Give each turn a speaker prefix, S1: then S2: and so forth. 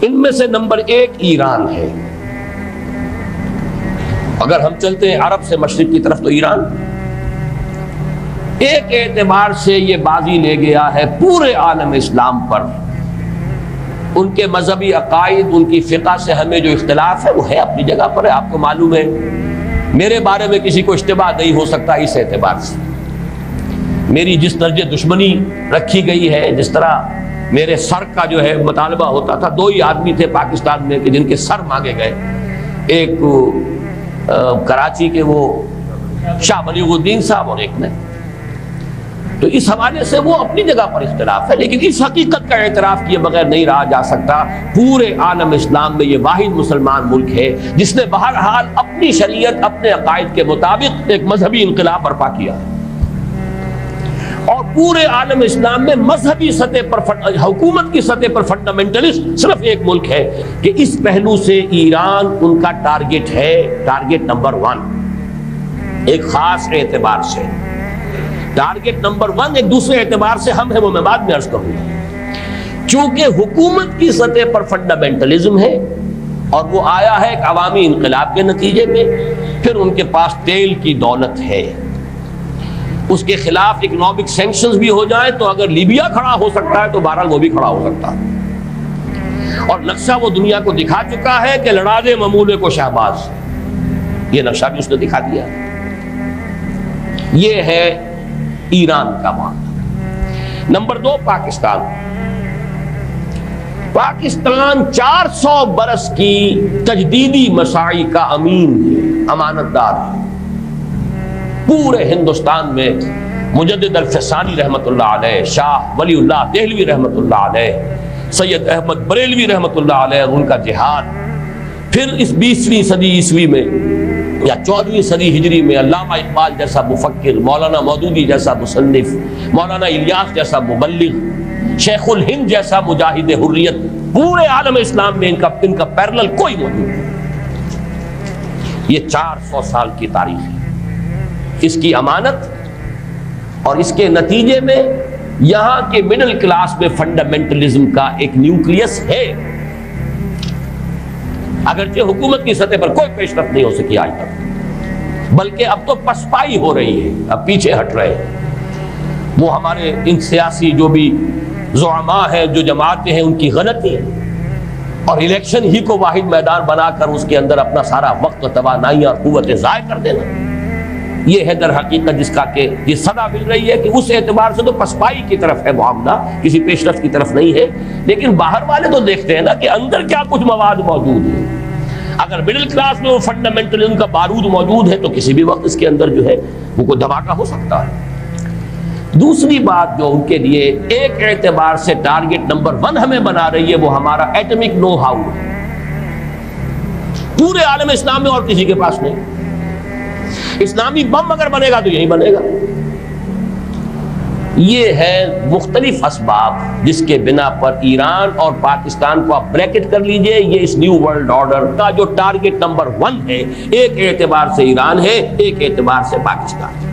S1: ان میں سے نمبر 1 ایران ہے. اگر ہم چلتے ہیں عرب سے مشرق کی طرف تو ایران ایک اعتبار سے یہ بازی لے گیا ہے پورے عالم اسلام پر. ان کے مذہبی عقائد، ان کی فقہ سے ہمیں جو اختلاف ہے وہ ہے اپنی جگہ پر ہے. آپ کو معلوم ہے میرے بارے میں کسی کو اشتباہ نہیں ہو سکتا اس اعتبار سے. میری جس درجے دشمنی رکھی گئی ہے، جس طرح میرے سر کا جو ہے مطالبہ ہوتا تھا، 2 ہی آدمی تھے پاکستان میں کہ جن کے سر مانگے گئے، ایک کراچی کے وہ شاہ بلیغ الدین صاحب اور ایک میں. تو اس حوالے سے وہ اپنی جگہ پر اختلاف ہے، لیکن اس حقیقت کا اعتراف کیے بغیر نہیں رہا جا سکتا. پورے عالم اسلام میں یہ واحد مسلمان ملک ہے جس نے بہرحال اپنی شریعت، اپنے عقائد کے مطابق ایک مذہبی انقلاب برپا کیا. اور پورے عالم اسلام میں مذہبی سطح پر، حکومت کی سطح پر فنڈامنٹلسٹ صرف ایک ملک ہے کہ اس پہلو سے ایران ان کا ٹارگٹ ہے، ٹارگٹ نمبر 1 ایک خاص اعتبار سے. ٹارگٹ نمبر 1 ایک دوسرے اعتبار سے ہم ہیں، وہ میں بعد میں عرض کروں گا. چونکہ حکومت کی سطح پر فنڈامنٹلزم ہے اور وہ آیا ہے ایک عوامی انقلاب کے نتیجے میں، پھر ان کے پاس تیل کی دولت ہے، اس کے خلاف اکنامک سینکشنز بھی ہو جائیں تو اگر لیبیا کھڑا ہو سکتا ہے تو بہرحال وہ بھی کھڑا ہو سکتا ہے. اور نقشہ وہ دنیا کو دکھا چکا ہے کہ لڑا دے ممولے کو شہباز، یہ نقشہ بھی اس نے دکھا دیا. یہ ہے ایران کا معاملہ. نمبر 2 پاکستان. پاکستان 400 برس کی تجدیدی مساعی کا امین ہے، امانت دار ہے. پورے ہندوستان میں مجدد الفسانی رحمۃ اللہ علیہ، شاہ ولی اللہ دہلوی رحمۃ اللہ علیہ، سید احمد بریلوی رحمۃ اللہ علیہ، ان کا جہاد. پھر اس 20ویں صدی عیسوی میں یا 14ویں صدی ہجری میں علامہ اقبال جیسا مفکر، مولانا مودودی جیسا مصنف، مولانا الیاس جیسا مبلغ، شیخ الہند جیسا مجاہد حریت. پورے عالم اسلام میں ان کا پیرلل کوئی موجود نہیں. یہ 400 سال کی تاریخ ہے. اس کی امانت اور اس کے نتیجے میں یہاں کے مڈل کلاس میں فنڈامنٹلزم کا ایک نیوکلیس ہے. اگرچہ حکومت کی سطح پر کوئی پیش رفت نہیں ہو سکی آج تک، بلکہ اب تو پسپائی ہو رہی ہے، اب پیچھے ہٹ رہے ہیں. وہ ہمارے ان سیاسی جو بھی زعماء ہیں، جو جماعتیں ہیں، ان کی غلطی ہے اور الیکشن ہی کو واحد میدان بنا کر اس کے اندر اپنا سارا وقت، توانائی اور قوتیں ضائع کر دینا. یہ ہے در حقیقت جس کا کہ یہ صدا مل رہی ہے کہ اس اعتبار سے تو پسپائی کی طرف ہے معاملہ، کسی پیش رفت کی طرف نہیں ہے. لیکن باہر والے تو دیکھتے ہیں نا کہ اندر کیا کچھ مواد موجود ہے. اگر مڈل کلاس میں وہ فنڈامنٹلزم کا بارود موجود ہے تو کسی بھی وقت اس کے اندر جو ہے وہ کوئی دھماکہ ہو سکتا ہے. دوسری بات جو ان کے لیے ایک اعتبار سے ٹارگٹ نمبر 1 ہمیں بنا رہی ہے وہ ہمارا ایٹمک نو ہاؤ ہے. پورے عالم اسلام میں اور کسی کے پاس نہیں. اسلامی بم اگر بنے گا تو یہی بنے گا. یہ ہے مختلف اسباب جس کے بنا پر ایران اور پاکستان کو آپ بریکٹ کر لیجئے. یہ اس نیو ورلڈ آرڈر کا جو ٹارگٹ نمبر 1 ہے، ایک اعتبار سے ایران ہے، ایک اعتبار سے پاکستان ہے.